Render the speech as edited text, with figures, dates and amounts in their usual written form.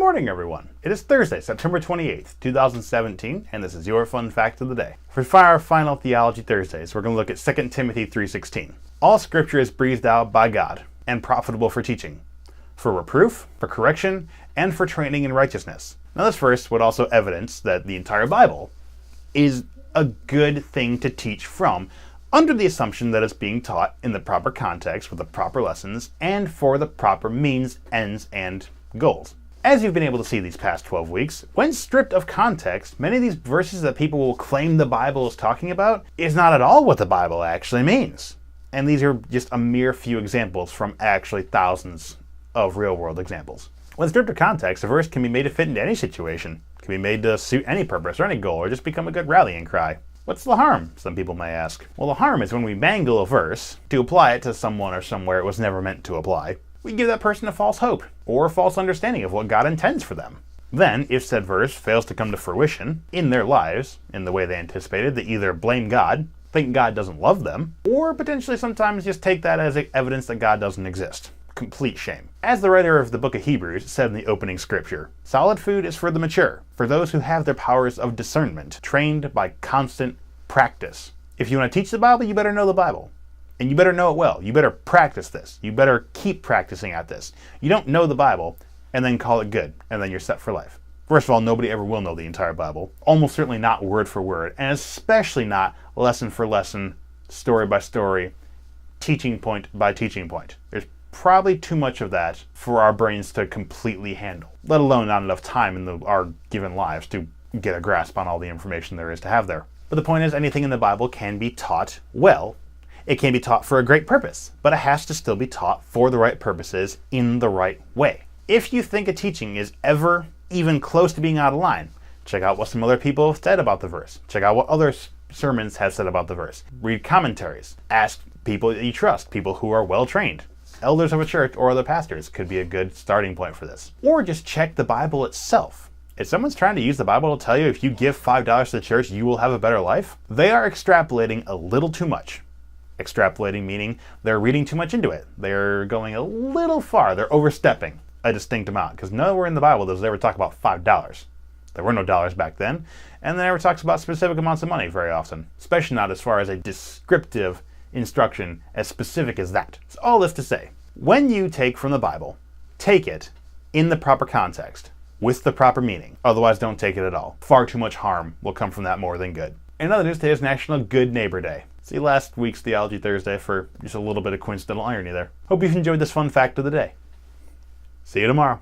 morning, everyone. It is Thursday, September 28th, 2017, and this is your fun fact of the day. For our final Theology Thursdays, we're going to look at 2 Timothy 3:16. All scripture is breathed out by God and profitable for teaching, for reproof, for correction, and for training in righteousness. Now this verse would also evidence that the entire Bible is a good thing to teach from, under the assumption that it's being taught in the proper context with the proper lessons and for the proper means, ends, and goals. As you've been able to see these past 12 weeks, when stripped of context, many of these verses that people will claim the Bible is talking about is not at all what the Bible actually means. And these are just a mere few examples from actually thousands of real-world examples. When stripped of context, a verse can be made to fit into any situation. It can be made to suit any purpose or any goal, or just become a good rallying cry. What's the harm, some people may ask? Well, the harm is when we mangle a verse to apply it to someone or somewhere it was never meant to apply. We give that person a false hope, or a false understanding of what God intends for them. Then, if said verse fails to come to fruition in their lives, in the way they anticipated, they either blame God, think God doesn't love them, or potentially sometimes just take that as evidence that God doesn't exist. Complete shame. As the writer of the book of Hebrews said in the opening scripture, solid food is for the mature, for those who have their powers of discernment, trained by constant practice. If you want to teach the Bible, you better know the Bible. And you better know it well. You better practice this. You better keep practicing at this. You don't know the Bible and then call it good, and then you're set for life. First of all, nobody ever will know the entire Bible. Almost certainly not word for word, and especially not lesson for lesson, story by story, teaching point by teaching point. There's probably too much of that for our brains to completely handle, let alone not enough time in our given lives to get a grasp on all the information there is to have there. But the point is, anything in the Bible can be taught well. It can be taught for a great purpose, but it has to still be taught for the right purposes in the right way. If you think a teaching is ever even close to being out of line, check out what some other people have said about the verse. Check out what other sermons have said about the verse. Read commentaries. Ask people that you trust, people who are well trained. Elders of a church or other pastors could be a good starting point for this. Or just check the Bible itself. If someone's trying to use the Bible to tell you if you give $5 to the church, you will have a better life, they are extrapolating a little too much. Extrapolating meaning they're reading too much into it. They're going a little far. They're overstepping a distinct amount, because nowhere in the Bible does it ever talk about $5. There were no dollars back then, and it never talks about specific amounts of money very often, especially not as far as a descriptive instruction as specific as that. So all this to say, when you take from the Bible, take it in the proper context, with the proper meaning. Otherwise, don't take it at all. Far too much harm will come from that more than good. In other news, today is National Good Neighbor Day. See last week's Theology Thursday for just a little bit of coincidental irony there. Hope you've enjoyed this fun fact of the day. See you tomorrow.